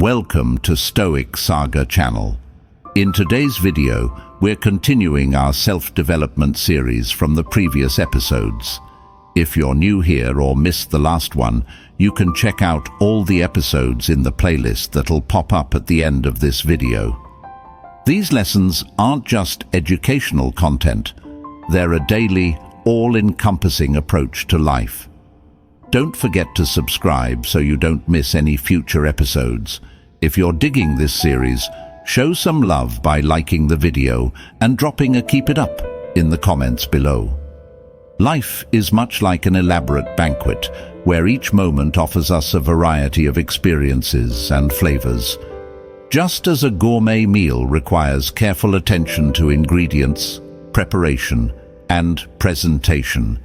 Welcome to Stoic Saga channel. In today's video, we're continuing our self-development series from the previous episodes. If you're new here or missed the last one, you can check out all the episodes in the playlist that'll pop up at the end of this video. These lessons aren't just educational content, they're a daily, all-encompassing approach to life. Don't forget to subscribe so you don't miss any future episodes. If you're digging this series, show some love by liking the video and dropping a keep it up in the comments below. Life is much like an elaborate banquet, where each moment offers us a variety of experiences and flavors. Just as a gourmet meal requires careful attention to ingredients, preparation, and presentation,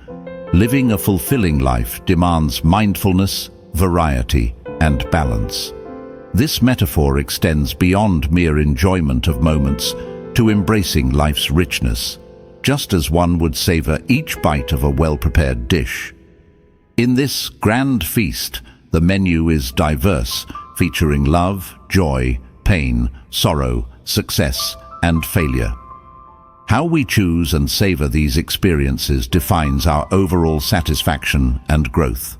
living a fulfilling life demands mindfulness, variety, and balance. This metaphor extends beyond mere enjoyment of moments to embracing life's richness, just as one would savor each bite of a well-prepared dish. In this grand feast, the menu is diverse, featuring love, joy, pain, sorrow, success, and failure. How we choose and savor these experiences defines our overall satisfaction and growth.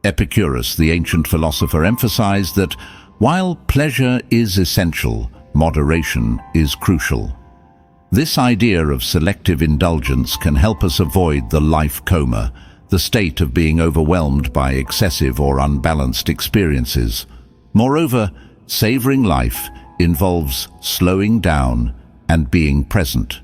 Epictetus, the ancient philosopher, emphasized that while pleasure is essential, moderation is crucial. This idea of selective indulgence can help us avoid the life coma, the state of being overwhelmed by excessive or unbalanced experiences. Moreover, savoring life involves slowing down and being present.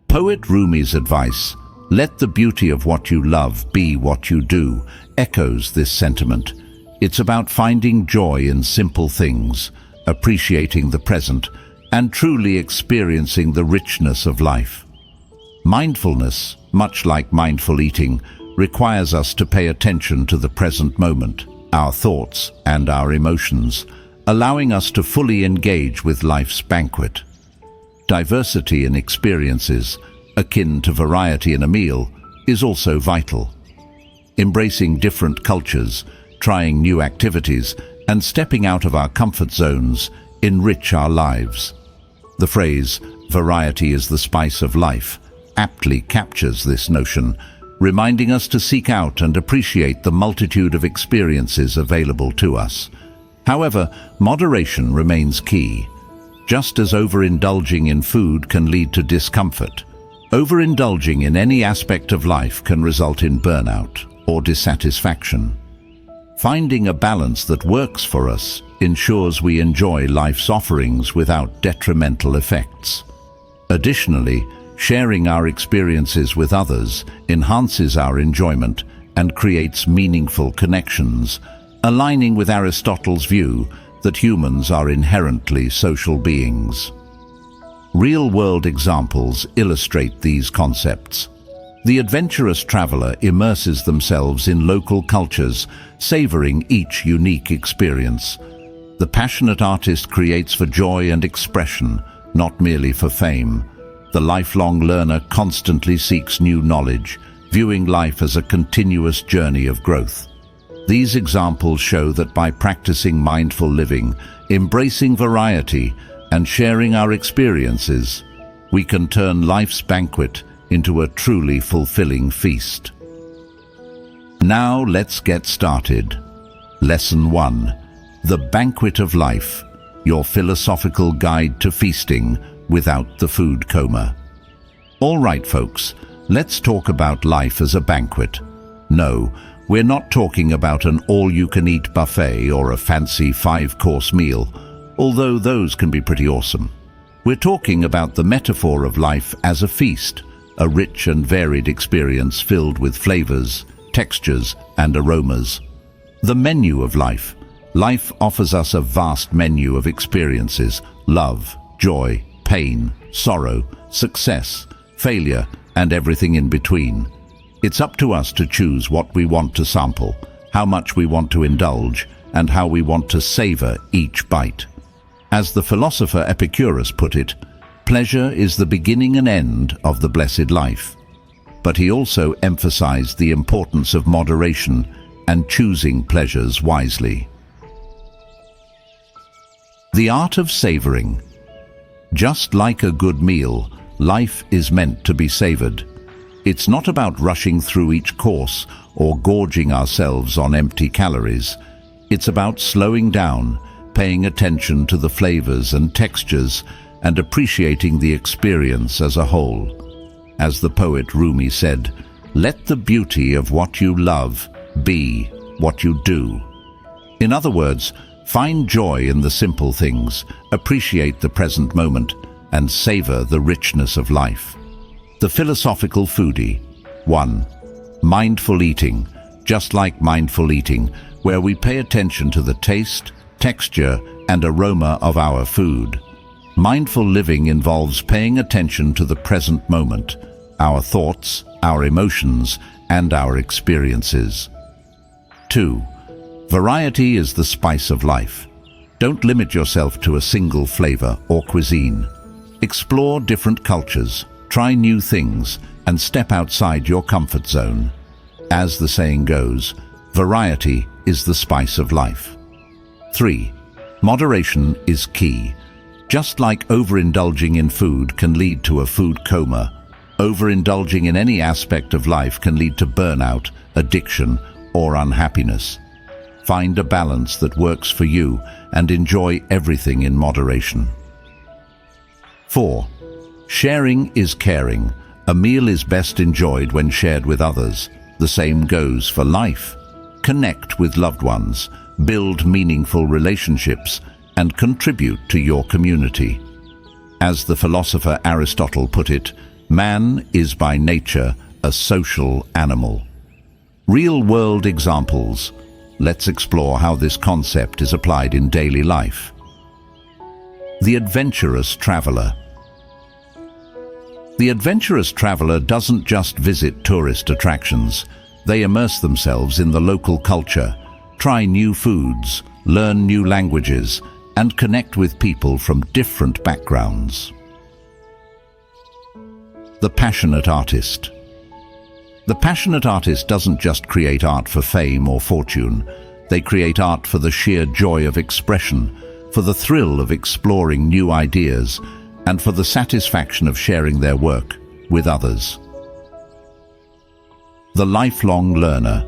Poet Rumi's advice, "Let the beauty of what you love be what you do," echoes this sentiment. It's about finding joy in simple things, appreciating the present, and truly experiencing the richness of life. Mindfulness, much like mindful eating, requires us to pay attention to the present moment, our thoughts and our emotions, allowing us to fully engage with life's banquet. Diversity in experiences, akin to variety in a meal, is also vital. Embracing different cultures, trying new activities, and stepping out of our comfort zones enrich our lives. The phrase, "variety is the spice of life," aptly captures this notion, reminding us to seek out and appreciate the multitude of experiences available to us. However, moderation remains key. Just as overindulging in food can lead to discomfort, overindulging in any aspect of life can result in burnout or dissatisfaction. Finding a balance that works for us ensures we enjoy life's offerings without detrimental effects. Additionally, sharing our experiences with others enhances our enjoyment and creates meaningful connections, aligning with Aristotle's view that humans are inherently social beings. Real-world examples illustrate these concepts. The adventurous traveler immerses themselves in local cultures, savoring each unique experience. The passionate artist creates for joy and expression, not merely for fame. The lifelong learner constantly seeks new knowledge, viewing life as a continuous journey of growth. These examples show that by practicing mindful living, embracing variety, and sharing our experiences, we can turn life's banquet into a truly fulfilling feast. Now let's get started. Lesson 1. The Banquet of Life, your philosophical guide to feasting without the food coma. All right, folks, let's talk about life as a banquet. No, we're not talking about an all-you-can-eat buffet or a fancy 5-course meal, although those can be pretty awesome. We're talking about the metaphor of life as a feast, a rich and varied experience filled with flavors, textures, and aromas. The menu of life. Life offers us a vast menu of experiences: love, joy, pain, sorrow, success, failure, and everything in between. It's up to us to choose what we want to sample, how much we want to indulge, and how we want to savor each bite. As the philosopher Epictetus put it, pleasure is the beginning and end of the blessed life. But he also emphasized the importance of moderation and choosing pleasures wisely. The art of savoring. Just like a good meal, life is meant to be savored. It's not about rushing through each course or gorging ourselves on empty calories. It's about slowing down, paying attention to the flavors and textures, and appreciating the experience as a whole. As the poet Rumi said, "Let the beauty of what you love be what you do." In other words, find joy in the simple things, appreciate the present moment, and savor the richness of life. The philosophical foodie. 1. Mindful eating. Just like mindful eating, where we pay attention to the taste, texture, and aroma of our food. Mindful living involves paying attention to the present moment, our thoughts, our emotions, and our experiences. 2. Variety is the spice of life. Don't limit yourself to a single flavor or cuisine. Explore different cultures, try new things, and step outside your comfort zone. As the saying goes, variety is the spice of life. 3. Moderation is key. Just like overindulging in food can lead to a food coma, overindulging in any aspect of life can lead to burnout, addiction, or unhappiness. Find a balance that works for you and enjoy everything in moderation. 4. Sharing is caring. A meal is best enjoyed when shared with others. The same goes for life. Connect with loved ones, build meaningful relationships, and contribute to your community. As the philosopher Aristotle put it, man is by nature a social animal. Real-world examples. Let's explore how this concept is applied in daily life. The adventurous traveler. The adventurous traveler doesn't just visit tourist attractions. They immerse themselves in the local culture, try new foods, learn new languages, and connect with people from different backgrounds. The passionate artist. The passionate artist doesn't just create art for fame or fortune. They create art for the sheer joy of expression, for the thrill of exploring new ideas, and for the satisfaction of sharing their work with others. The lifelong learner.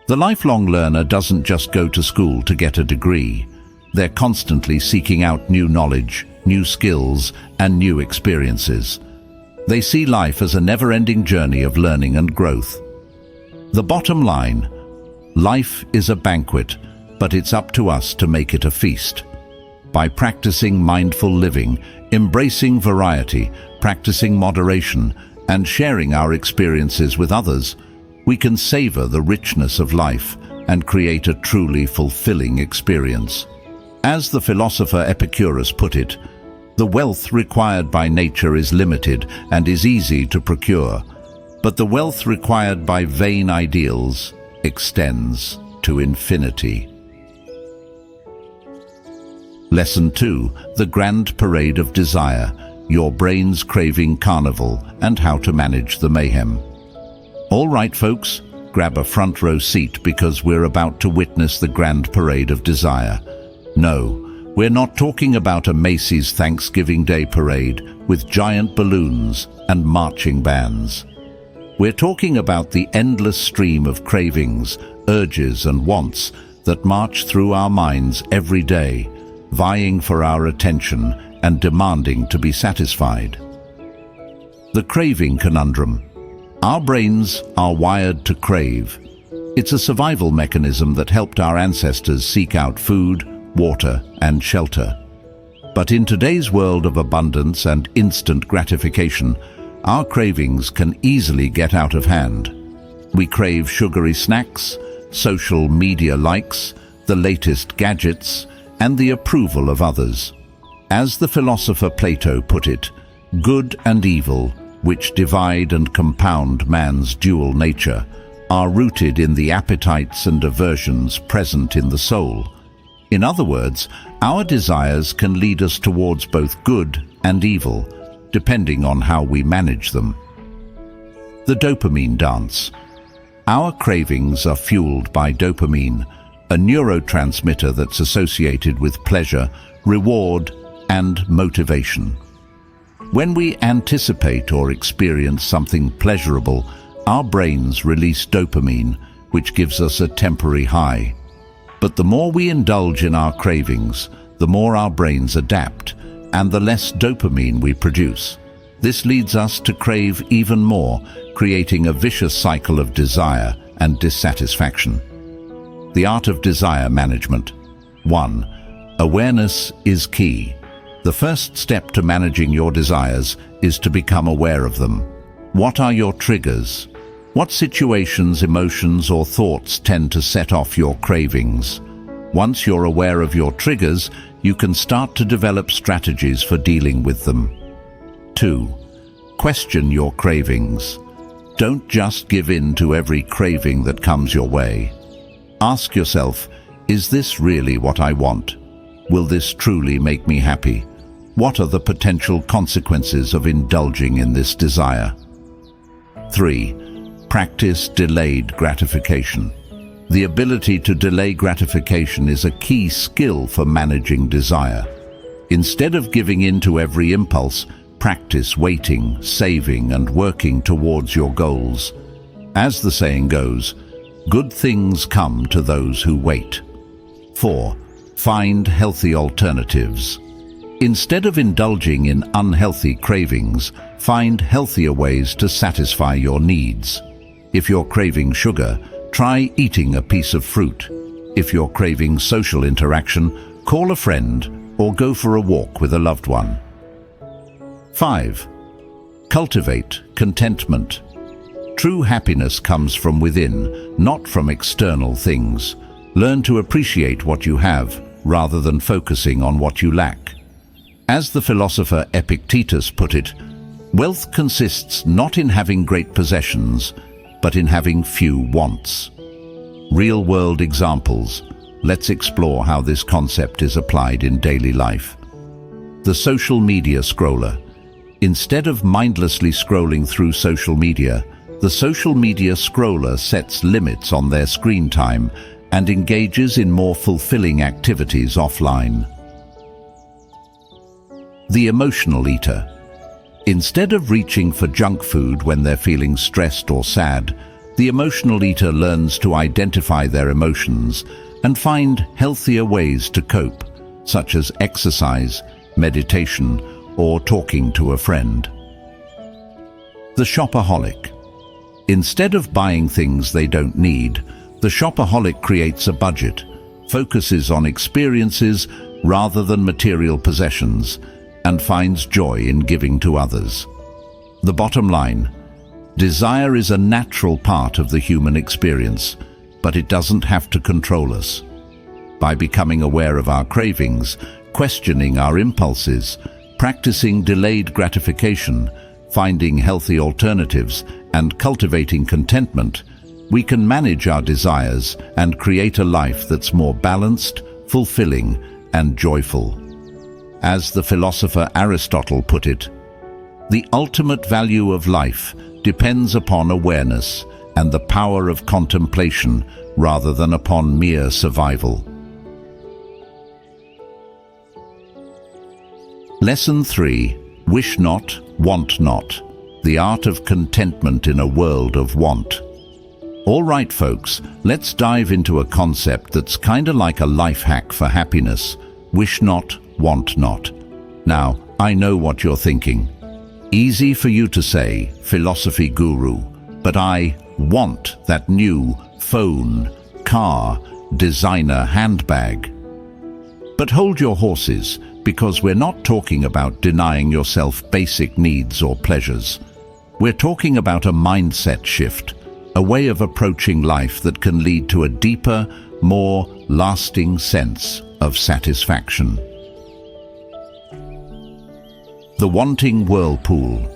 The lifelong learner doesn't just go to school to get a degree. They're constantly seeking out new knowledge, new skills, and new experiences. They see life as a never-ending journey of learning and growth. The bottom line: life is a banquet, but it's up to us to make it a feast. By practicing mindful living, embracing variety, practicing moderation, and sharing our experiences with others, we can savor the richness of life and create a truly fulfilling experience. As the philosopher Epictetus put it, the wealth required by nature is limited and is easy to procure, but the wealth required by vain ideals extends to infinity. Lesson 2. The Grand Parade of Desire, Your Brain's Craving Carnival, and How to Manage the Mayhem. All right, folks, grab a front row seat because we're about to witness the Grand Parade of Desire. No, we're not talking about a Macy's Thanksgiving Day parade with giant balloons and marching bands. We're talking about the endless stream of cravings, urges, and wants that march through our minds every day, vying for our attention and demanding to be satisfied. The craving conundrum. Our brains are wired to crave. It's a survival mechanism that helped our ancestors seek out food, water, and shelter. But in today's world of abundance and instant gratification, our cravings can easily get out of hand. We crave sugary snacks, social media likes, the latest gadgets, and the approval of others. As the philosopher Plato put it, good and evil, which divide and compound man's dual nature, are rooted in the appetites and aversions present in the soul. In other words, our desires can lead us towards both good and evil, depending on how we manage them. The dopamine dance. Our cravings are fueled by dopamine, a neurotransmitter that's associated with pleasure, reward, and motivation. When we anticipate or experience something pleasurable, our brains release dopamine, which gives us a temporary high. But the more we indulge in our cravings, the more our brains adapt, and the less dopamine we produce. This leads us to crave even more, creating a vicious cycle of desire and dissatisfaction. The art of desire management. 1. Awareness is key. The first step to managing your desires is to become aware of them. What are your triggers? What situations, emotions, or thoughts tend to set off your cravings? Once you're aware of your triggers, you can start to develop strategies for dealing with them. 2. Question your cravings. Don't just give in to every craving that comes your way. Ask yourself, is this really what I want? Will this truly make me happy? What are the potential consequences of indulging in this desire? 3. Practice delayed gratification. The ability to delay gratification is a key skill for managing desire. Instead of giving in to every impulse, practice waiting, saving, and working towards your goals. As the saying goes, good things come to those who wait. 4. Find healthy alternatives. Instead of indulging in unhealthy cravings, find healthier ways to satisfy your needs. If you're craving sugar, try eating a piece of fruit. If you're craving social interaction, call a friend or go for a walk with a loved one. 5. Cultivate contentment. True happiness comes from within, not from external things. Learn to appreciate what you have, rather than focusing on what you lack. As the philosopher Epictetus put it, wealth consists not in having great possessions, but in having few wants. Real-world examples. Let's explore how this concept is applied in daily life. The social media scroller. Instead of mindlessly scrolling through social media, the social media scroller sets limits on their screen time and engages in more fulfilling activities offline. The emotional eater. Instead of reaching for junk food when they're feeling stressed or sad, the emotional eater learns to identify their emotions and find healthier ways to cope, such as exercise, meditation, or talking to a friend. The shopaholic. Instead of buying things they don't need, the shopaholic creates a budget, focuses on experiences rather than material possessions, and finds joy in giving to others. The bottom line: desire is a natural part of the human experience, but it doesn't have to control us. By becoming aware of our cravings, questioning our impulses, practicing delayed gratification, finding healthy alternatives, and cultivating contentment, we can manage our desires and create a life that's more balanced, fulfilling, and joyful. As the philosopher Aristotle put it, the ultimate value of life depends upon awareness and the power of contemplation rather than upon mere survival. Lesson 3. Wish not, want not. The art of contentment in a world of want. All right, folks, let's dive into a concept that's kinda like a life hack for happiness. Wish not, want not. Now, I know what you're thinking. Easy for you to say, philosophy guru, but I want that new phone, car, designer handbag. But hold your horses, because we're not talking about denying yourself basic needs or pleasures. We're talking about a mindset shift, a way of approaching life that can lead to a deeper, more lasting sense of satisfaction. The wanting whirlpool.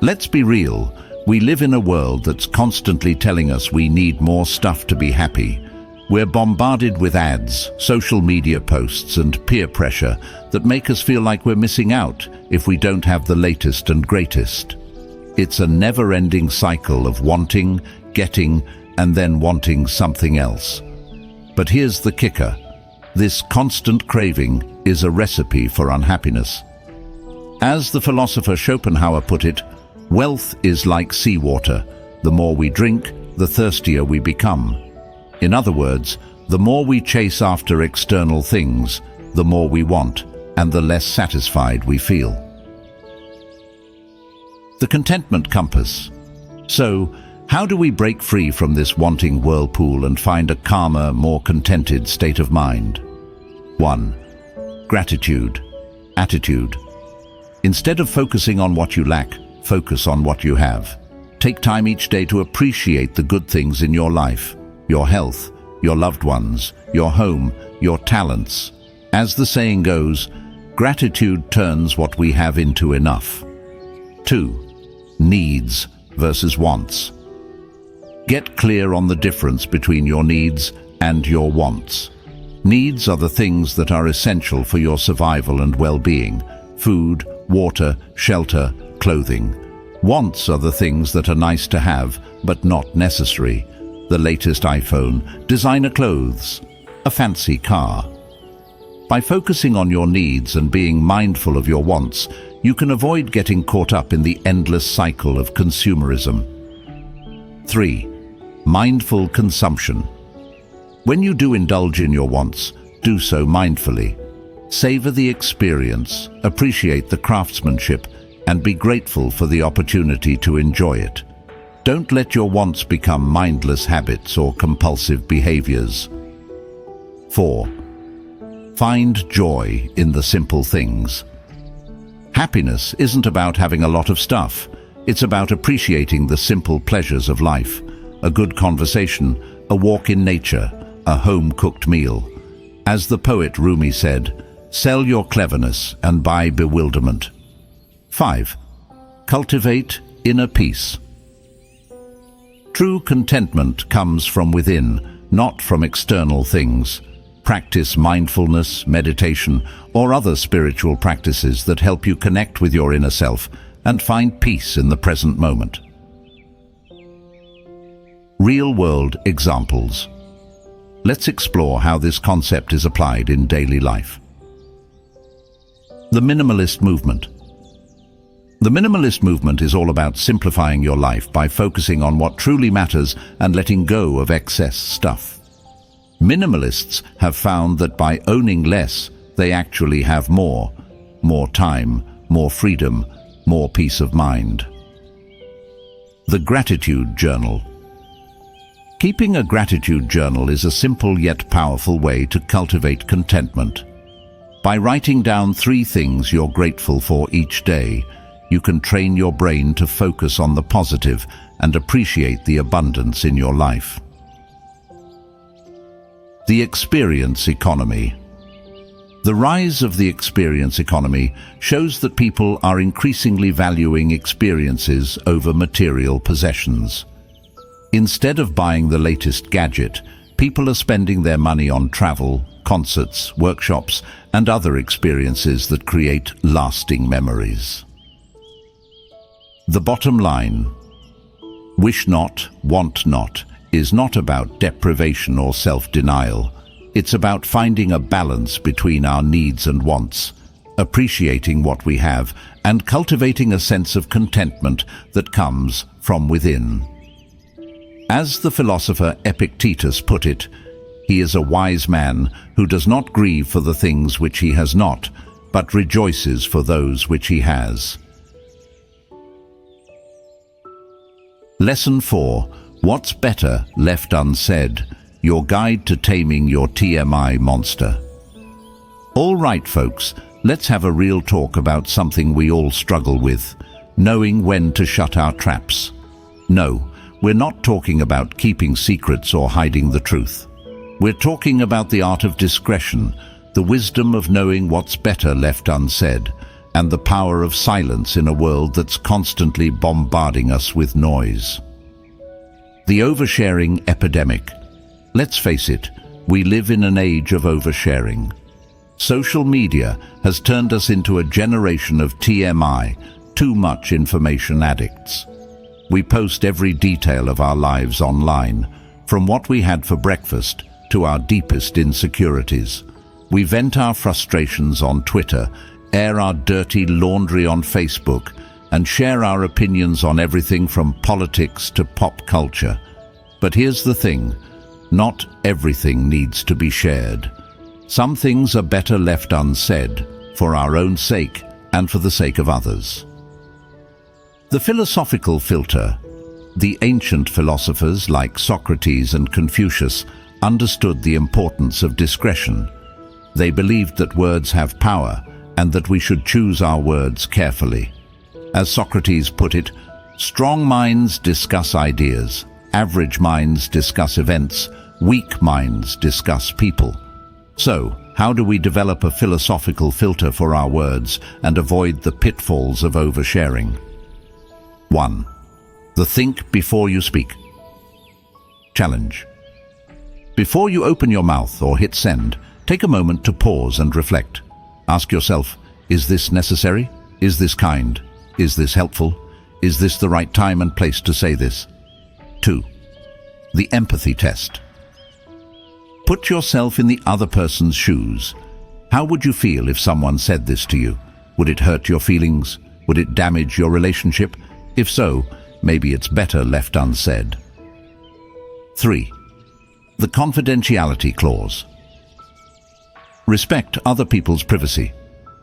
Let's be real, we live in a world that's constantly telling us we need more stuff to be happy. We're bombarded with ads, social media posts, and peer pressure that make us feel like we're missing out if we don't have the latest and greatest. It's a never-ending cycle of wanting, getting, and then wanting something else. But here's the kicker. This constant craving is a recipe for unhappiness. As the philosopher Schopenhauer put it, wealth is like seawater. The more we drink, the thirstier we become. In other words, the more we chase after external things, the more we want, and the less satisfied we feel. The contentment compass. So, how do we break free from this wanting whirlpool and find a calmer, more contented state of mind? 1. Gratitude. Attitude. Instead of focusing on what you lack, focus on what you have. Take time each day to appreciate the good things in your life, your health, your loved ones, your home, your talents. As the saying goes, gratitude turns what we have into enough. 2. Needs versus wants. Get clear on the difference between your needs and your wants. Needs are the things that are essential for your survival and well-being: food, water, shelter, clothing. Wants are the things that are nice to have, but not necessary. The latest iPhone, designer clothes, a fancy car. By focusing on your needs and being mindful of your wants, you can avoid getting caught up in the endless cycle of consumerism. 3. Mindful consumption. When you do indulge in your wants, do so mindfully. Savor the experience, appreciate the craftsmanship, and be grateful for the opportunity to enjoy it. Don't let your wants become mindless habits or compulsive behaviors. 4. Find joy in the simple things. Happiness isn't about having a lot of stuff. It's about appreciating the simple pleasures of life. A good conversation, a walk in nature, a home-cooked meal. As the poet Rumi said, sell your cleverness and buy bewilderment. 5. Cultivate inner peace. True contentment comes from within, not from external things. Practice mindfulness, meditation, or other spiritual practices that help you connect with your inner self and find peace in the present moment. Real-world examples. Let's explore how this concept is applied in daily life. The minimalist movement. The minimalist movement is all about simplifying your life by focusing on what truly matters and letting go of excess stuff. Minimalists have found that by owning less, they actually have more time, more freedom, more peace of mind. The gratitude journal. Keeping a gratitude journal is a simple yet powerful way to cultivate contentment. By writing down 3 things you're grateful for each day, you can train your brain to focus on the positive and appreciate the abundance in your life. The experience economy. The rise of the experience economy shows that people are increasingly valuing experiences over material possessions. Instead of buying the latest gadget, people are spending their money on travel, concerts, workshops, and other experiences that create lasting memories. The bottom line: wish not, want not, is not about deprivation or self-denial. It's about finding a balance between our needs and wants, appreciating what we have, and cultivating a sense of contentment that comes from within. As the philosopher Epictetus put it, he is a wise man who does not grieve for the things which he has not, but rejoices for those which he has. Lesson 4. What's better left unsaid? Your guide to taming your TMI monster. All right, folks, let's have a real talk about something we all struggle with: knowing when to shut our traps. No, we're not talking about keeping secrets or hiding the truth. We're talking about the art of discretion, the wisdom of knowing what's better left unsaid, and the power of silence in a world that's constantly bombarding us with noise. The oversharing epidemic. Let's face it, we live in an age of oversharing. Social media has turned us into a generation of TMI, too much information addicts. We post every detail of our lives online, from what we had for breakfast to our deepest insecurities. We vent our frustrations on Twitter, air our dirty laundry on Facebook, and share our opinions on everything from politics to pop culture. But here's the thing, not everything needs to be shared. Some things are better left unsaid, for our own sake and for the sake of others. The philosophical filter. The ancient philosophers like Socrates and Confucius understood the importance of discretion. They believed that words have power and that we should choose our words carefully. As Socrates put it, strong minds discuss ideas, average minds discuss events, weak minds discuss people. So, how do we develop a philosophical filter for our words and avoid the pitfalls of oversharing? 1. The think before you speak. Challenge. Before you open your mouth or hit send, take a moment to pause and reflect. Ask yourself, is this necessary? Is this kind? Is this helpful? Is this the right time and place to say this? 2. The empathy test. Put yourself in the other person's shoes. How would you feel if someone said this to you? Would it hurt your feelings? Would it damage your relationship? If so, maybe it's better left unsaid. 3. The confidentiality clause. Respect other people's privacy.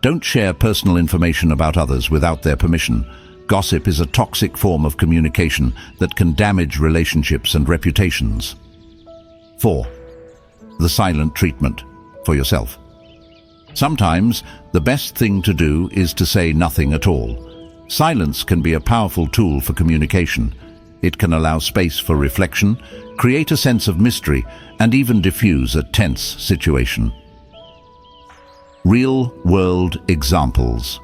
Don't share personal information about others without their permission. Gossip is a toxic form of communication that can damage relationships and reputations. 4. The silent treatment for yourself. Sometimes the best thing to do is to say nothing at all. Silence can be a powerful tool for communication. It can allow space for reflection, create a sense of mystery, and even diffuse a tense situation. Real-world examples.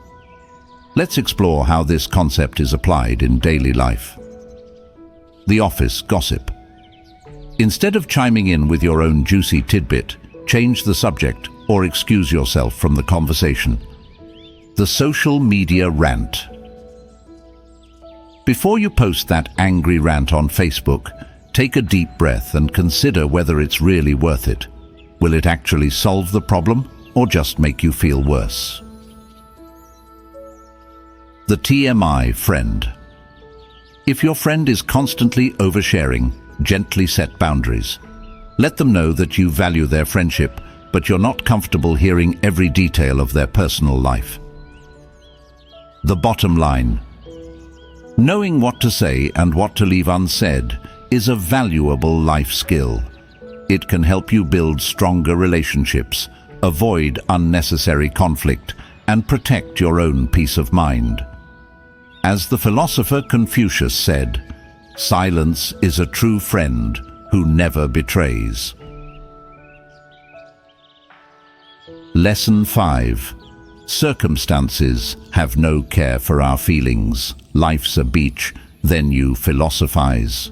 Let's explore how this concept is applied in daily life. The office gossip. Instead of chiming in with your own juicy tidbit, change the subject or excuse yourself from the conversation. The social media rant. Before you post that angry rant on Facebook, take a deep breath and consider whether it's really worth it. Will it actually solve the problem or just make you feel worse? The TMI friend. If your friend is constantly oversharing, gently set boundaries. Let them know that you value their friendship, but you're not comfortable hearing every detail of their personal life. The bottom line. Knowing what to say and what to leave unsaid is a valuable life skill. It can help you build stronger relationships, avoid unnecessary conflict, and protect your own peace of mind. As the philosopher Confucius said, silence is a true friend who never betrays. Lesson 5. Circumstances have no care for our feelings. Life's a beach, then you philosophize.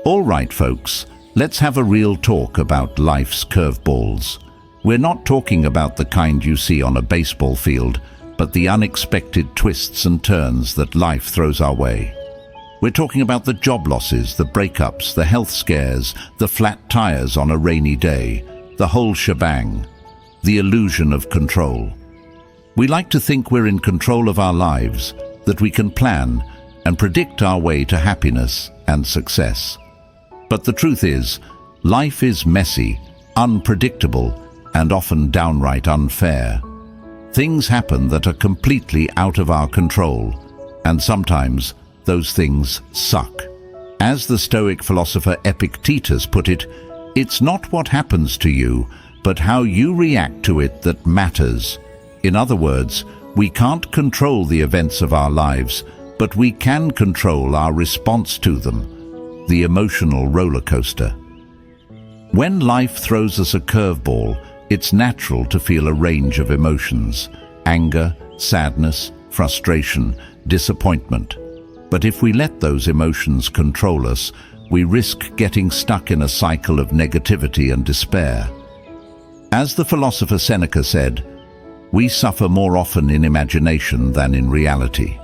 All right, folks, let's have a real talk about life's curveballs. We're not talking about the kind you see on a baseball field, but the unexpected twists and turns that life throws our way. We're talking about the job losses, the breakups, the health scares, the flat tires on a rainy day, the whole shebang, the illusion of control. We like to think we're in control of our lives, that we can plan and predict our way to happiness and success. But the truth is, life is messy, unpredictable, and often downright unfair. Things happen that are completely out of our control, and sometimes those things suck. As the Stoic philosopher Epictetus put it, it's not what happens to you, but how you react to it that matters. In other words, we can't control the events of our lives, but we can control our response to them, the emotional roller coaster. When life throws us a curveball, it's natural to feel a range of emotions: anger, sadness, frustration, disappointment. But if we let those emotions control us, we risk getting stuck in a cycle of negativity and despair. As the philosopher Seneca said, we suffer more often in imagination than in reality.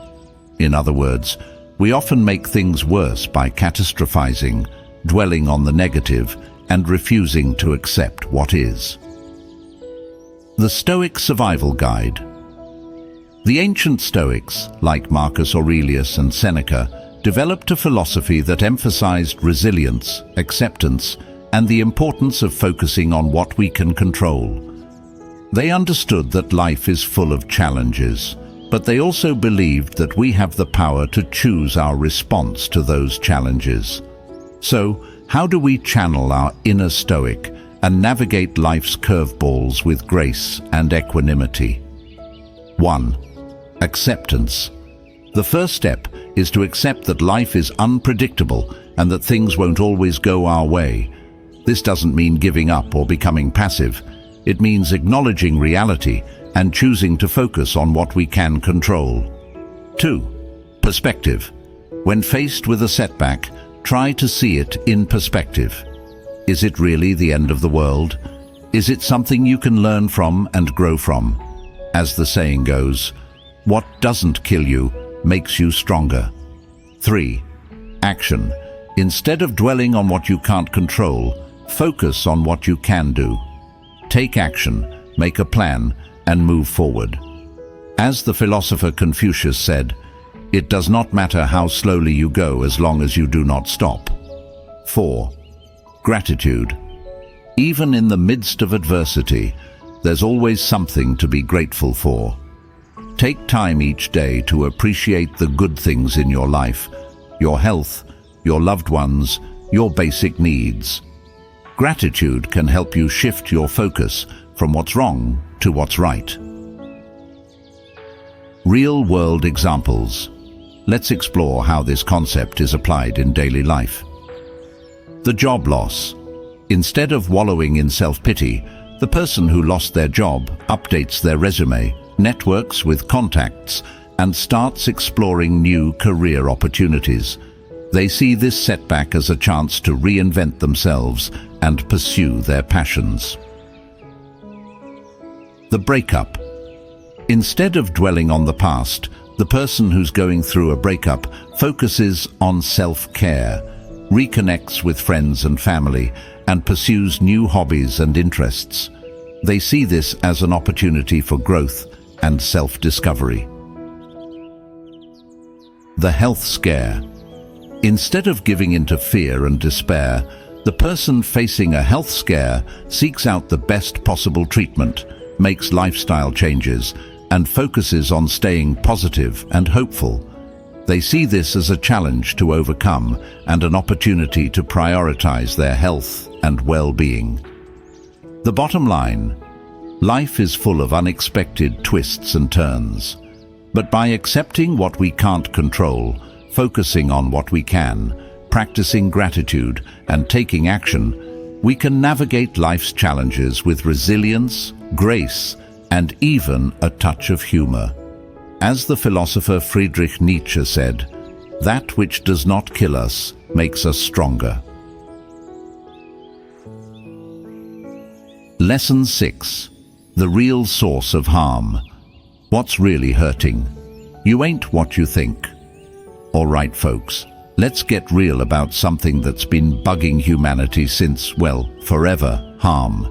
In other words, we often make things worse by catastrophizing, dwelling on the negative, and refusing to accept what is. The Stoic Survival Guide. The ancient Stoics, like Marcus Aurelius and Seneca, developed a philosophy that emphasized resilience, acceptance, and the importance of focusing on what we can control. They understood that life is full of challenges, but they also believed that we have the power to choose our response to those challenges. So, how do we channel our inner Stoic and navigate life's curveballs with grace and equanimity? 1. Acceptance. The first step is to accept that life is unpredictable and that things won't always go our way. This doesn't mean giving up or becoming passive. It means acknowledging reality and choosing to focus on what we can control. 2. Perspective. When faced with a setback, try to see it in perspective. Is it really the end of the world? Is it something you can learn from and grow from? As the saying goes, what doesn't kill you makes you stronger. 3. Action. Instead of dwelling on what you can't control, focus on what you can do. Take action, make a plan, and move forward. As the philosopher Confucius said, it does not matter how slowly you go as long as you do not stop. 4. Gratitude. Even in the midst of adversity, there's always something to be grateful for. Take time each day to appreciate the good things in your life, your health, your loved ones, your basic needs. Gratitude can help you shift your focus from what's wrong to what's right. Real-world examples. Let's explore how this concept is applied in daily life. The job loss. Instead of wallowing in self-pity, the person who lost their job updates their resume, networks with contacts, and starts exploring new career opportunities. They see this setback as a chance to reinvent themselves and pursue their passions. The breakup. Instead of dwelling on the past, the person who's going through a breakup focuses on self-care, reconnects with friends and family, and pursues new hobbies and interests. They see this as an opportunity for growth and self-discovery. The health scare. Instead of giving into fear and despair, the person facing a health scare seeks out the best possible treatment, makes lifestyle changes, and focuses on staying positive and hopeful. They see this as a challenge to overcome and an opportunity to prioritize their health and well-being. The bottom line: life is full of unexpected twists and turns. But by accepting what we can't control, focusing on what we can, practicing gratitude, and taking action, we can navigate life's challenges with resilience, grace, and even a touch of humor. As the philosopher Friedrich Nietzsche said, "That which does not kill us makes us stronger." Lesson 6. The real source of harm. What's really hurting? You ain't what you think. All right, folks, let's get real about something that's been bugging humanity since, well, forever: harm.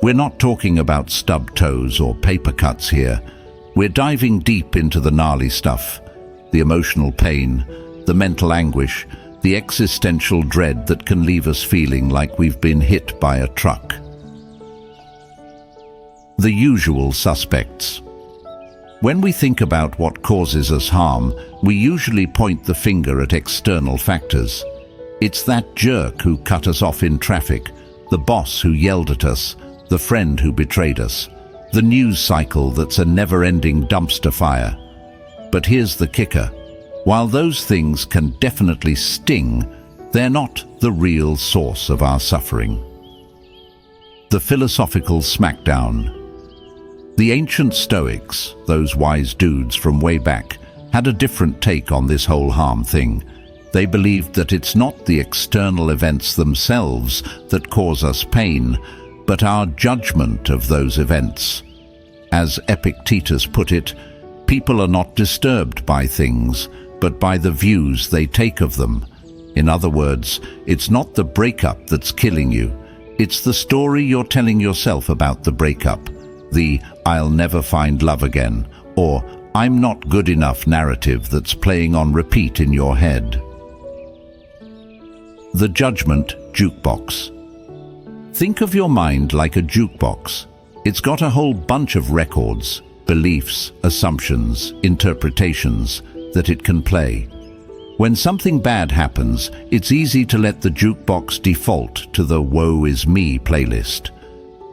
We're not talking about stubbed toes or paper cuts here. We're diving deep into the gnarly stuff, the emotional pain, the mental anguish, the existential dread that can leave us feeling like we've been hit by a truck. The usual suspects. When we think about what causes us harm, we usually point the finger at external factors. It's that jerk who cut us off in traffic, the boss who yelled at us, the friend who betrayed us, the news cycle that's a never-ending dumpster fire. But here's the kicker: while those things can definitely sting, they're not the real source of our suffering. The philosophical smackdown. The ancient Stoics, those wise dudes from way back, had a different take on this whole harm thing. They believed that it's not the external events themselves that cause us pain, but our judgment of those events. As Epictetus put it, people are not disturbed by things, but by the views they take of them. In other words, it's not the breakup that's killing you, It's the story you're telling yourself about the breakup, the "I'll never find love again" or "I'm not good enough" narrative that's playing on repeat in your head. The judgment jukebox. Think of your mind like a jukebox. It's got a whole bunch of records, beliefs, assumptions, interpretations that it can play. When something bad happens, it's easy to let the jukebox default to the "woe is me" playlist.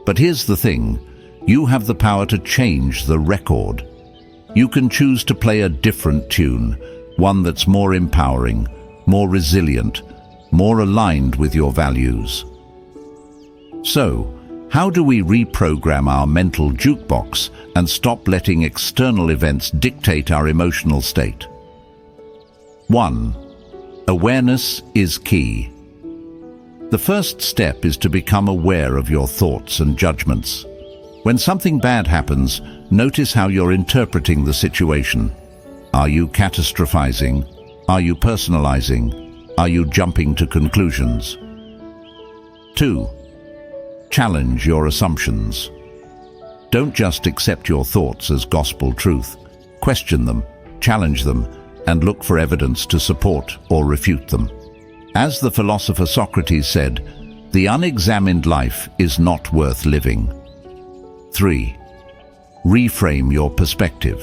But here's the thing, you have the power to change the record. You can choose to play a different tune, one that's more empowering, more resilient, more aligned with your values. So, how do we reprogram our mental jukebox and stop letting external events dictate our emotional state? 1. Awareness is key. The first step is to become aware of your thoughts and judgments. When something bad happens, notice how you're interpreting the situation. Are you catastrophizing? Are you personalizing? Are you jumping to conclusions? 2. Challenge your assumptions. Don't just accept your thoughts as gospel truth. Question them, challenge them, and look for evidence to support or refute them. As the philosopher Socrates said, "The unexamined life is not worth living." 3. Reframe your perspective.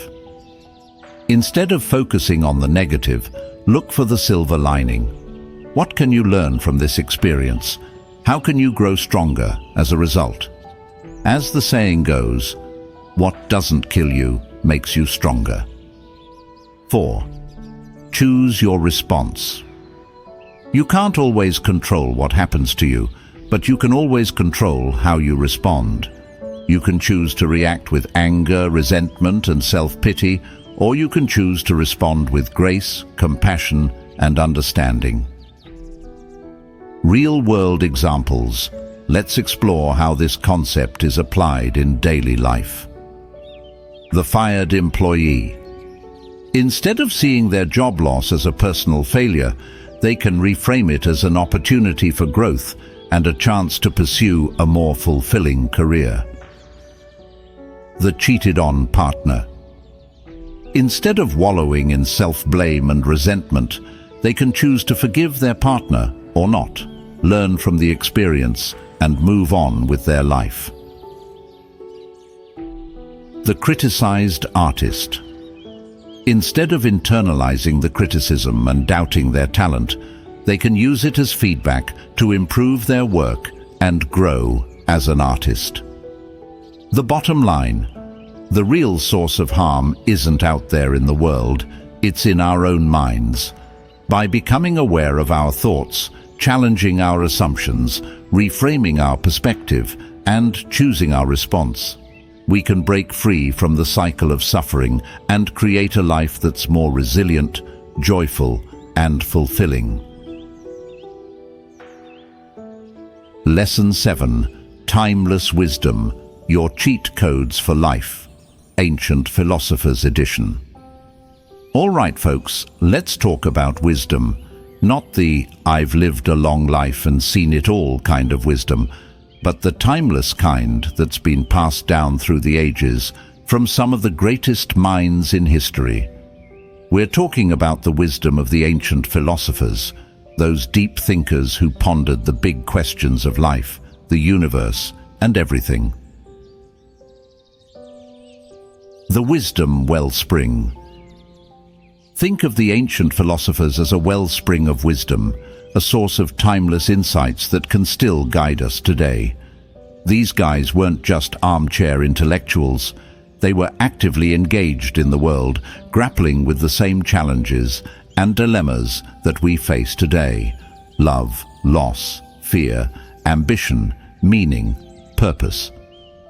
Instead of focusing on the negative, look for the silver lining. What can you learn from this experience? How can you grow stronger as a result? As the saying goes, what doesn't kill you makes you stronger. 4. Choose your response. You can't always control what happens to you, but you can always control how you respond. You can choose to react with anger, resentment, and self-pity, or you can choose to respond with grace, compassion, and understanding. Real-world examples. Let's explore how this concept is applied in daily life. The fired employee. Instead of seeing their job loss as a personal failure, they can reframe it as an opportunity for growth and a chance to pursue a more fulfilling career. The cheated-on partner. Instead of wallowing in self-blame and resentment, they can choose to forgive their partner or not, learn from the experience, and move on with their life. The criticized artist. Instead of internalizing the criticism and doubting their talent, they can use it as feedback to improve their work and grow as an artist. The bottom line, the real source of harm isn't out there in the world, it's in our own minds. By becoming aware of our thoughts, challenging our assumptions, reframing our perspective, and choosing our response, we can break free from the cycle of suffering and create a life that's more resilient, joyful, and fulfilling. Lesson 7. Timeless Wisdom, Your Cheat Codes for Life. Ancient Philosophers Edition. All right, folks, let's talk about wisdom. Not the "I've lived a long life and seen it all" kind of wisdom, but the timeless kind that's been passed down through the ages from some of the greatest minds in history. We're talking about the wisdom of the ancient philosophers, those deep thinkers who pondered the big questions of life, the universe, and everything. The wisdom wellspring. Think of the ancient philosophers as a wellspring of wisdom, a source of timeless insights that can still guide us today. These guys weren't just armchair intellectuals. They were actively engaged in the world, grappling with the same challenges and dilemmas that we face today: love, loss, fear, ambition, meaning, purpose.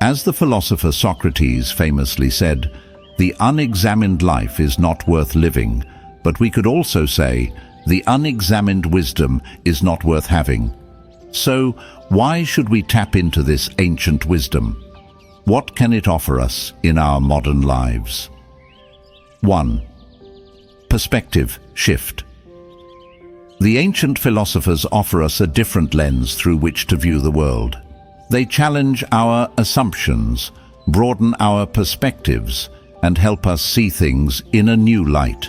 As the philosopher Socrates famously said, "The unexamined life is not worth living," but we could also say, "The unexamined wisdom is not worth having." So, why should we tap into this ancient wisdom? What can it offer us in our modern lives? 1. Perspective shift. The ancient philosophers offer us a different lens through which to view the world. They challenge our assumptions, broaden our perspectives, and help us see things in a new light.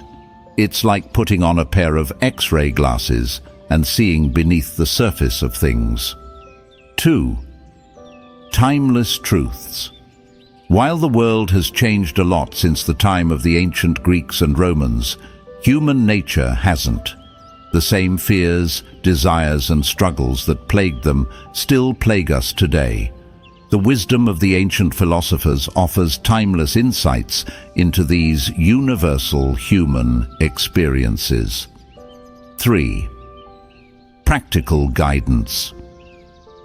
It's like putting on a pair of X-ray glasses and seeing beneath the surface of things. 2. Timeless truths. While the world has changed a lot since the time of the ancient Greeks and Romans, human nature hasn't. The same fears, desires, and struggles that plagued them still plague us today. The wisdom of the ancient philosophers offers timeless insights into these universal human experiences. 3. Practical guidance.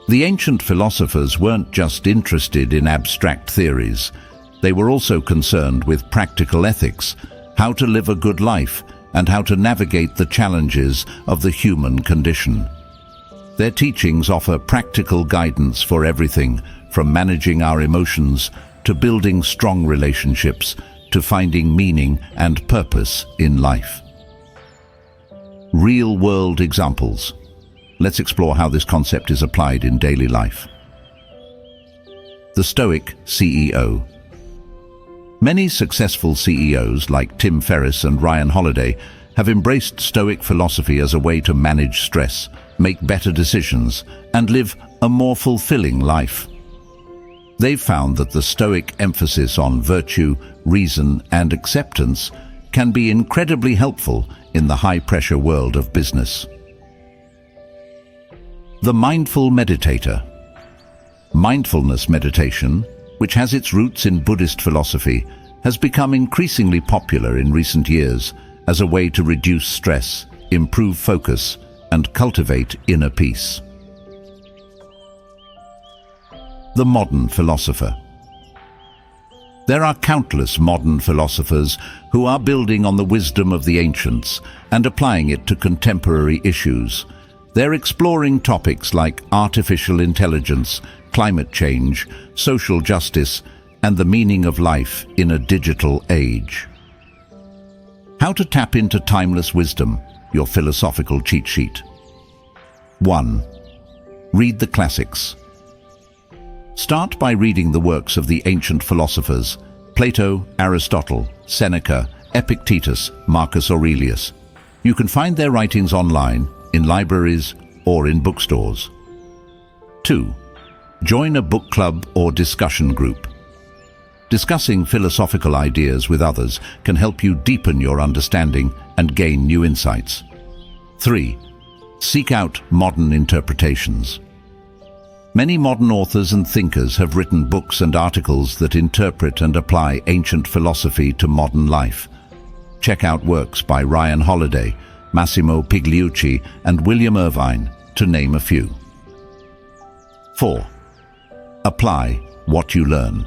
The ancient philosophers weren't just interested in abstract theories. They were also concerned with practical ethics, how to live a good life, and how to navigate the challenges of the human condition. Their teachings offer practical guidance for everything from managing our emotions to building strong relationships to finding meaning and purpose in life. Real-world examples. Let's explore how this concept is applied in daily life. The Stoic CEO. Many successful CEOs like Tim Ferriss and Ryan Holiday have embraced Stoic philosophy as a way to manage stress, make better decisions, and live a more fulfilling life. They've found that the Stoic emphasis on virtue, reason, and acceptance can be incredibly helpful in the high-pressure world of business. The Mindful Meditator. Mindfulness meditation, which has its roots in Buddhist philosophy, has become increasingly popular in recent years as a way to reduce stress, improve focus, and cultivate inner peace. The modern philosopher. There are countless modern philosophers who are building on the wisdom of the ancients and applying it to contemporary issues. They're exploring topics like artificial intelligence, climate change, social justice, and the meaning of life in a digital age. How to tap into timeless wisdom, your philosophical cheat sheet. 1. Read the classics. Start by reading the works of the ancient philosophers: Plato, Aristotle, Seneca, Epictetus, Marcus Aurelius. You can find their writings online, in libraries, or in bookstores. 2. Join a book club or discussion group. Discussing philosophical ideas with others can help you deepen your understanding and gain new insights. 3. Seek out modern interpretations. Many modern authors and thinkers have written books and articles that interpret and apply ancient philosophy to modern life. Check out works by Ryan Holiday, Massimo Pigliucci, and William Irvine, to name a few. 4. Apply what you learn.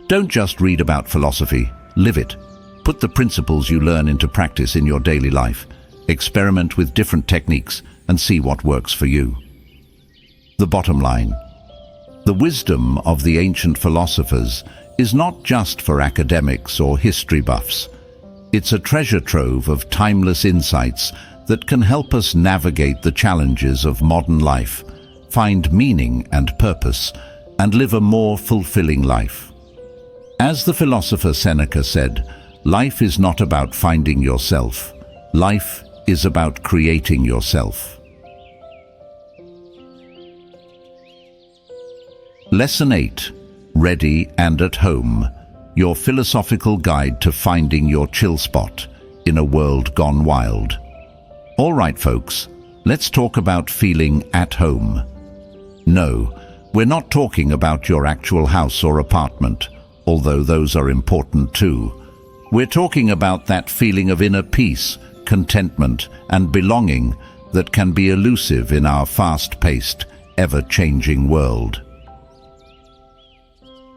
Don't just read about philosophy, live it. Put the principles you learn into practice in your daily life. Experiment with different techniques and see what works for you. The bottom line. The wisdom of the ancient philosophers is not just for academics or history buffs. It's a treasure trove of timeless insights that can help us navigate the challenges of modern life, find meaning and purpose, and live a more fulfilling life. As the philosopher Seneca said, life is not about finding yourself. Life is about creating yourself. Lesson 8. Ready and at home. Your philosophical guide to finding your chill spot in a world gone wild. All right, folks, let's talk about feeling at home. No, we're not talking about your actual house or apartment, although those are important too. We're talking about that feeling of inner peace, contentment, and belonging that can be elusive in our fast-paced, ever-changing world.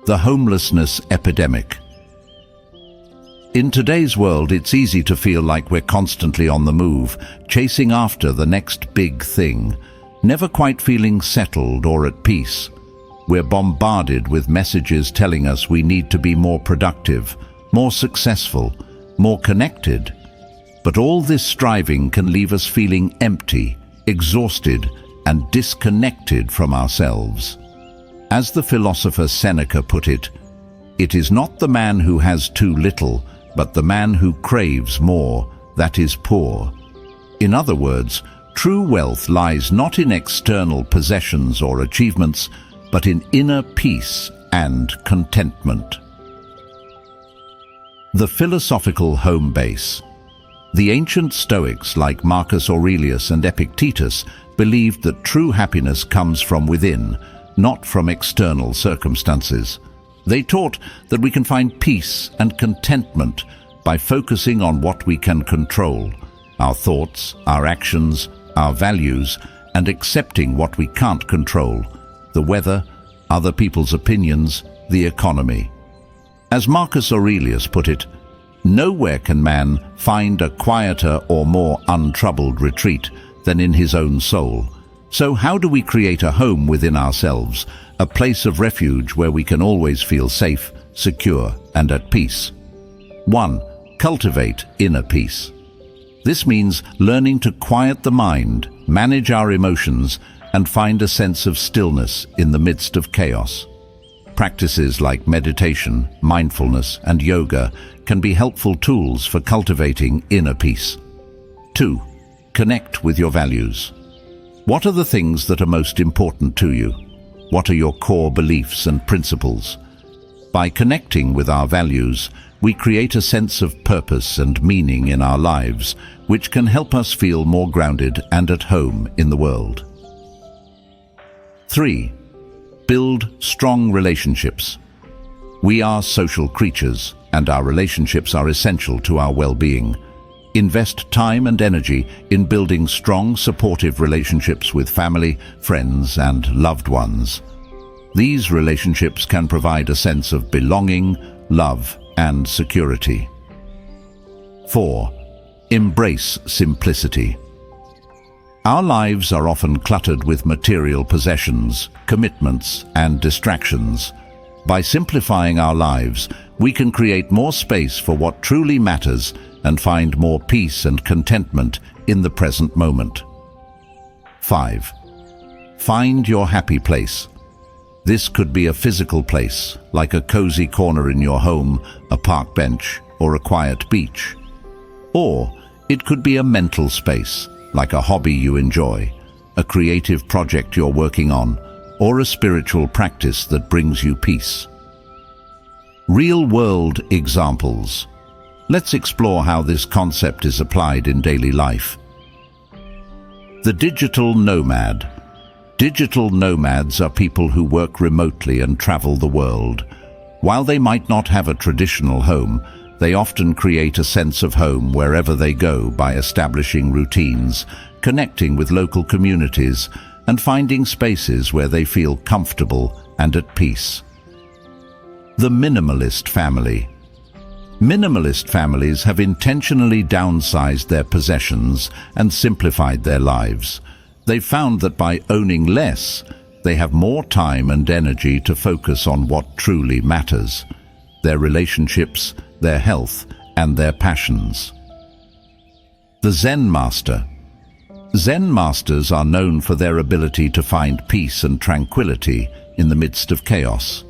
The homelessness epidemic. In today's world, it's easy to feel like we're constantly on the move, chasing after the next big thing, never quite feeling settled or at peace. We're bombarded with messages telling us we need to be more productive, more successful, more connected. But all this striving can leave us feeling empty, exhausted, and disconnected from ourselves. As the philosopher Seneca put it, "It is not the man who has too little, but the man who craves more, that is poor." In other words, true wealth lies not in external possessions or achievements, but in inner peace and contentment. The philosophical home base. The ancient Stoics like Marcus Aurelius and Epictetus believed that true happiness comes from within, not from external circumstances. They taught that we can find peace and contentment by focusing on what we can control, our thoughts, our actions, our values, and accepting what we can't control, the weather, other people's opinions, the economy. As Marcus Aurelius put it, "Nowhere can man find a quieter or more untroubled retreat than in his own soul." So how do we create a home within ourselves, a place of refuge where we can always feel safe, secure, and at peace? 1. Cultivate inner peace. This means learning to quiet the mind, manage our emotions, and find a sense of stillness in the midst of chaos. Practices like meditation, mindfulness, and yoga can be helpful tools for cultivating inner peace. 2. Connect with your values. What are the things that are most important to you? What are your core beliefs and principles? By connecting with our values, we create a sense of purpose and meaning in our lives, which can help us feel more grounded and at home in the world. 3. Build strong relationships. We are social creatures, and our relationships are essential to our well-being. Invest time and energy in building strong, supportive relationships with family, friends, and loved ones. These relationships can provide a sense of belonging, love, and security. 4. Embrace simplicity. Our lives are often cluttered with material possessions, commitments, and distractions. By simplifying our lives, we can create more space for what truly matters and find more peace and contentment in the present moment. 5. Find your happy place. This could be a physical place, like a cozy corner in your home, a park bench, or a quiet beach. Or it could be a mental space, like a hobby you enjoy, a creative project you're working on, or a spiritual practice that brings you peace. Real-world examples. Let's explore how this concept is applied in daily life. The digital nomad. Digital nomads are people who work remotely and travel the world. While they might not have a traditional home, they often create a sense of home wherever they go by establishing routines, connecting with local communities, and finding spaces where they feel comfortable and at peace. The minimalist family. Minimalist families have intentionally downsized their possessions and simplified their lives. They've found that by owning less, they have more time and energy to focus on what truly matters: their relationships, their health, and their passions. The Zen Master. Zen masters are known for their ability to find peace and tranquility in the midst of chaos.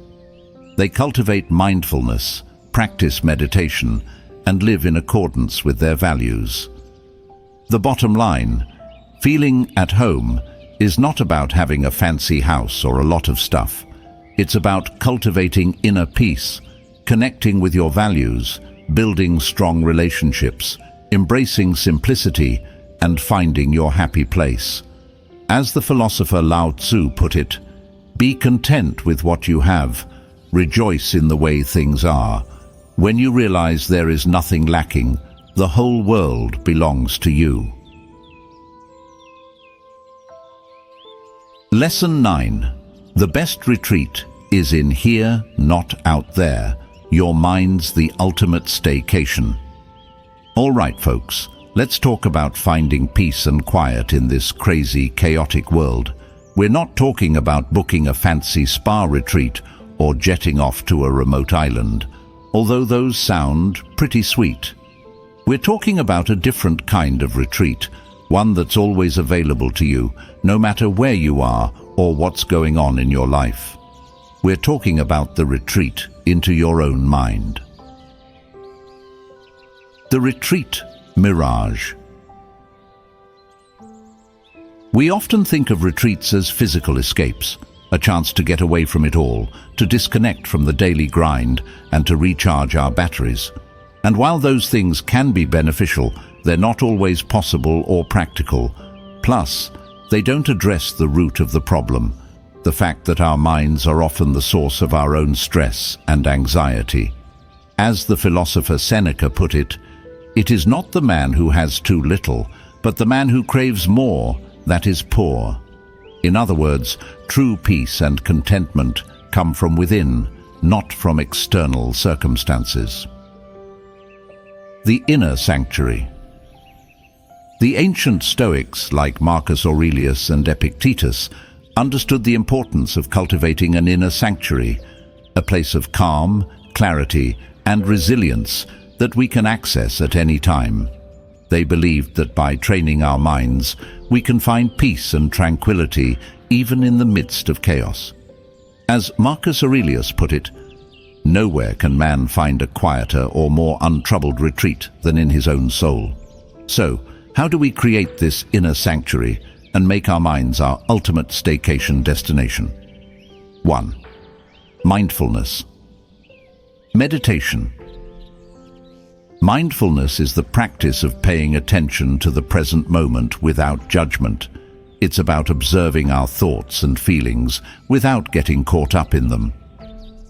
They cultivate mindfulness, practice meditation, and live in accordance with their values. The bottom line: feeling at home is not about having a fancy house or a lot of stuff. It's about cultivating inner peace, connecting with your values, building strong relationships, embracing simplicity, and finding your happy place. As the philosopher Lao Tzu put it, "Be content with what you have, rejoice in the way things are. When you realize there is nothing lacking, the whole world belongs to you." Lesson 9. The best retreat is in here, not out there. Your mind's the ultimate staycation. All right, folks, let's talk about finding peace and quiet in this crazy, chaotic world. We're not talking about booking a fancy spa retreat or jetting off to a remote island, although those sound pretty sweet. We're talking about a different kind of retreat, one that's always available to you, no matter where you are or what's going on in your life. We're talking about the retreat into your own mind. The retreat mirage. We often think of retreats as physical escapes, a chance to get away from it all, to disconnect from the daily grind and to recharge our batteries. And while those things can be beneficial, they're not always possible or practical. Plus, they don't address the root of the problem, the fact that our minds are often the source of our own stress and anxiety. As the philosopher Seneca put it, "It is not the man who has too little, but the man who craves more that is poor." In other words, true peace and contentment come from within, not from external circumstances. The inner sanctuary. The ancient Stoics, like Marcus Aurelius and Epictetus, understood the importance of cultivating an inner sanctuary, a place of calm, clarity, and resilience that we can access at any time. They believed that by training our minds, we can find peace and tranquility even in the midst of chaos. As Marcus Aurelius put it, "Nowhere can man find a quieter or more untroubled retreat than in his own soul." So, how do we create this inner sanctuary and make our minds our ultimate staycation destination? 1. Mindfulness. Meditation. Mindfulness is the practice of paying attention to the present moment without judgment. It's about observing our thoughts and feelings without getting caught up in them.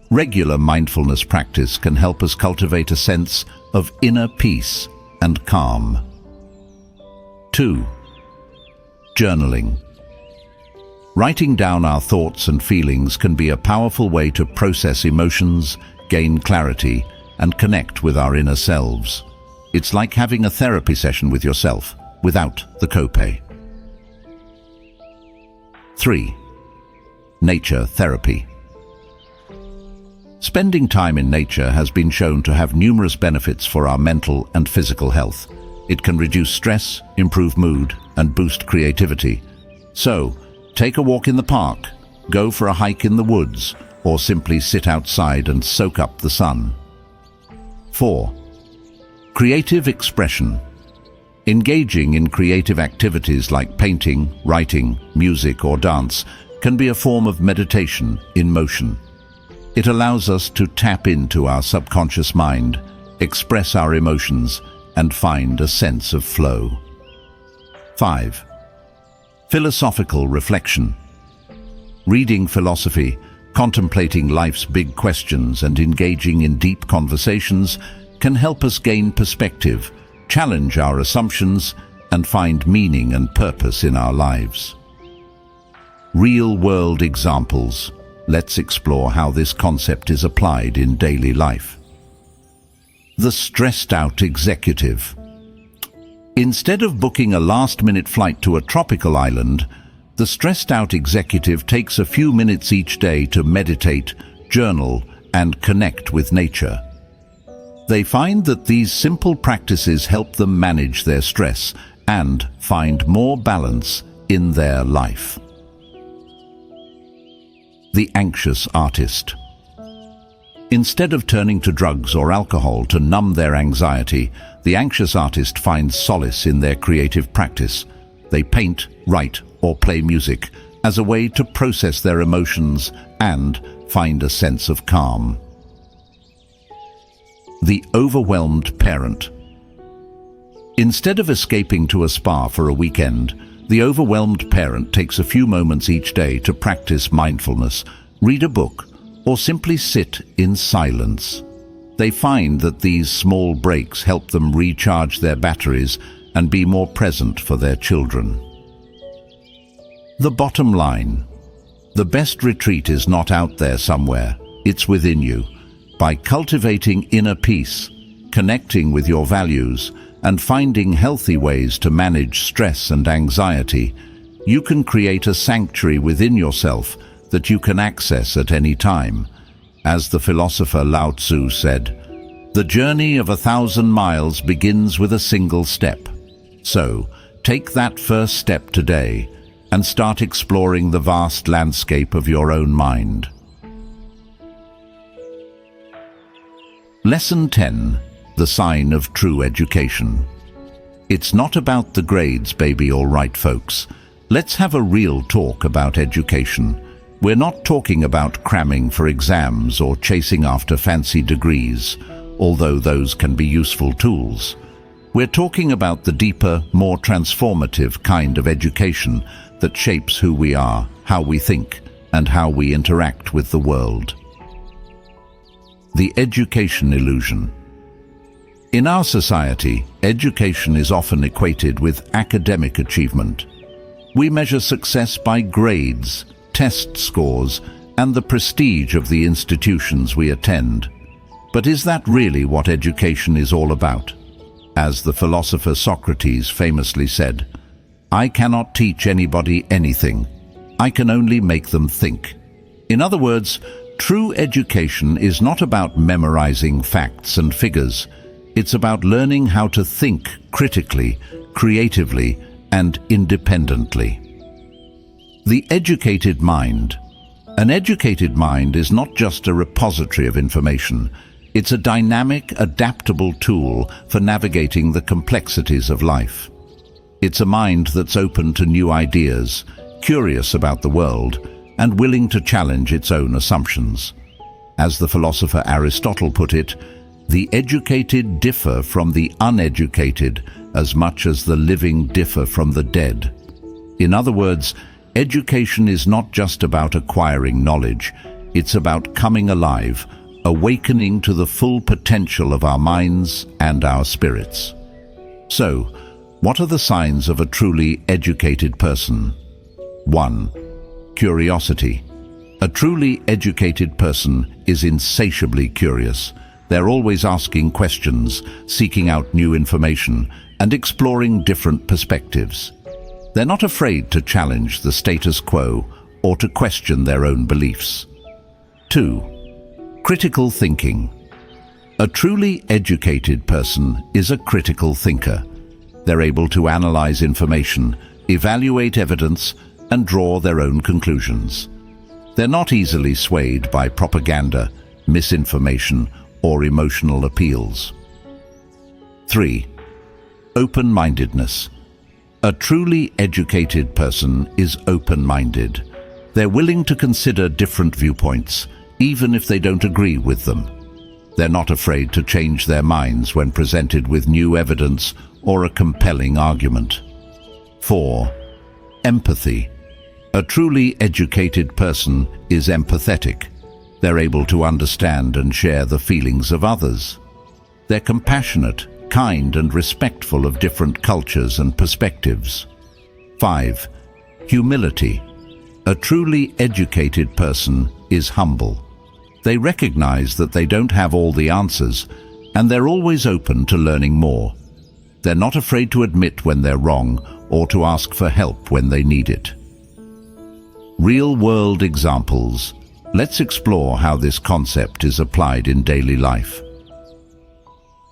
Regular mindfulness practice can help us cultivate a sense of inner peace and calm. 2. Journaling. Writing down our thoughts and feelings can be a powerful way to process emotions, gain clarity, and connect with our inner selves. It's like having a therapy session with yourself, without the copay. 3. Nature therapy. Spending time in nature has been shown to have numerous benefits for our mental and physical health. It can reduce stress, improve mood, and boost creativity. So, take a walk in the park, go for a hike in the woods, or simply sit outside and soak up the sun. 4. Creative expression. Engaging in creative activities like painting, writing, music, or dance can be a form of meditation in motion. It allows us to tap into our subconscious mind, express our emotions, and find a sense of flow. 5. Philosophical reflection. Reading philosophy, contemplating life's big questions, and engaging in deep conversations can help us gain perspective, challenge our assumptions, and find meaning and purpose in our lives. Real-world examples. Let's explore how this concept is applied in daily life. The stressed-out executive. Instead of booking a last-minute flight to a tropical island, the stressed-out executive takes a few minutes each day to meditate, journal, and connect with nature. They find that these simple practices help them manage their stress and find more balance in their life. The anxious artist. Instead of turning to drugs or alcohol to numb their anxiety, the anxious artist finds solace in their creative practice. They paint, write, or play music as a way to process their emotions and find a sense of calm. The overwhelmed parent. Instead of escaping to a spa for a weekend, the overwhelmed parent takes a few moments each day to practice mindfulness, read a book, or simply sit in silence. They find that these small breaks help them recharge their batteries and be more present for their children. The bottom line. The best retreat is not out there somewhere, it's within you. By cultivating inner peace, connecting with your values, and finding healthy ways to manage stress and anxiety, you can create a sanctuary within yourself that you can access at any time. As the philosopher Lao Tzu said, The journey of 1,000 miles begins with a single step. So, take that first step today and start exploring the vast landscape of your own mind. Lesson 10. The sign of true education. It's not about the grades, baby, all right, folks. Let's have a real talk about education. We're not talking about cramming for exams or chasing after fancy degrees, although those can be useful tools. We're talking about the deeper, more transformative kind of education that shapes who we are, how we think, and how we interact with the world. The education illusion. In our society, education is often equated with academic achievement. We measure success by grades, test scores, and the prestige of the institutions we attend. But is that really what education is all about? As the philosopher Socrates famously said, "I cannot teach anybody anything. I can only make them think." In other words, true education is not about memorizing facts and figures. It's about learning how to think critically, creatively, and independently. The educated mind. An educated mind is not just a repository of information. It's a dynamic, adaptable tool for navigating the complexities of life. It's a mind that's open to new ideas, curious about the world, and willing to challenge its own assumptions. As the philosopher Aristotle put it, the educated differ from the uneducated as much as the living differ from the dead. In other words, education is not just about acquiring knowledge, it's about coming alive, awakening to the full potential of our minds and our spirits. So, what are the signs of a truly educated person? 1. Curiosity. A truly educated person is insatiably curious. They're always asking questions, seeking out new information, and exploring different perspectives. They're not afraid to challenge the status quo or to question their own beliefs. 2. Critical thinking. A truly educated person is a critical thinker. They're able to analyze information, evaluate evidence, and draw their own conclusions. They're not easily swayed by propaganda, misinformation, or emotional appeals. 3. Open-mindedness. A truly educated person is open-minded. They're willing to consider different viewpoints, even if they don't agree with them. They're not afraid to change their minds when presented with new evidence or a compelling argument. 4. Empathy. A truly educated person is empathetic. They're able to understand and share the feelings of others. They're compassionate, kind, and respectful of different cultures and perspectives. 5. Humility. A truly educated person is humble. They recognize that they don't have all the answers, and they're always open to learning more. They're not afraid to admit when they're wrong or to ask for help when they need it. Real-world examples. Let's explore how this concept is applied in daily life.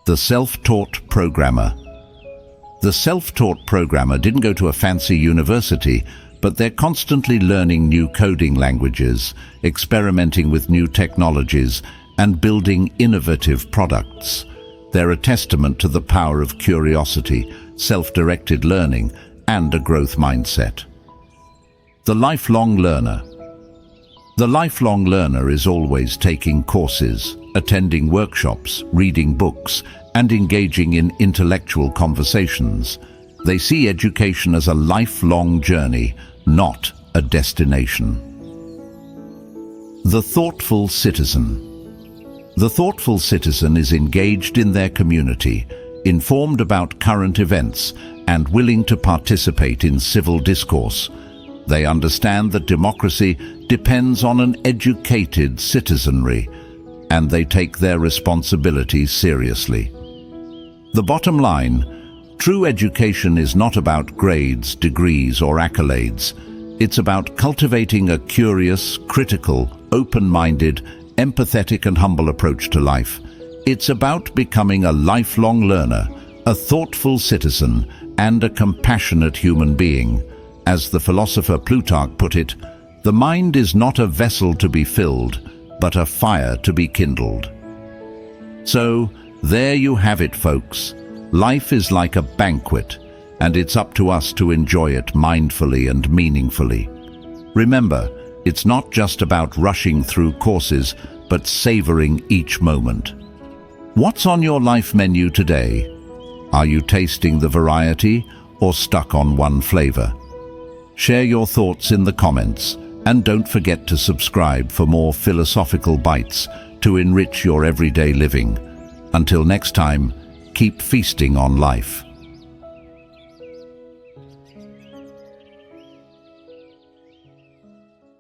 The self-taught programmer. The self-taught programmer didn't go to a fancy university, but they're constantly learning new coding languages, experimenting with new technologies, and building innovative products. They're a testament to the power of curiosity, self-directed learning, and a growth mindset. The lifelong learner. The lifelong learner is always taking courses, attending workshops, reading books, and engaging in intellectual conversations. They see education as a lifelong journey, not a destination. The thoughtful citizen. The thoughtful citizen is engaged in their community, informed about current events, and willing to participate in civil discourse. They understand that democracy depends on an educated citizenry, and they take their responsibilities seriously. The bottom line, true education is not about grades, degrees, or accolades. It's about cultivating a curious, critical, open-minded, empathetic and humble approach to life. It's about becoming a lifelong learner, a thoughtful citizen, and a compassionate human being. As the philosopher Plutarch put it, the mind is not a vessel to be filled, but a fire to be kindled. So, there you have it, folks. Life is like a banquet, and it's up to us to enjoy it mindfully and meaningfully. Remember, it's not just about rushing through courses, but savoring each moment. What's on your life menu today? Are you tasting the variety or stuck on one flavor? Share your thoughts in the comments, and don't forget to subscribe for more philosophical bites to enrich your everyday living. Until next time, keep feasting on life.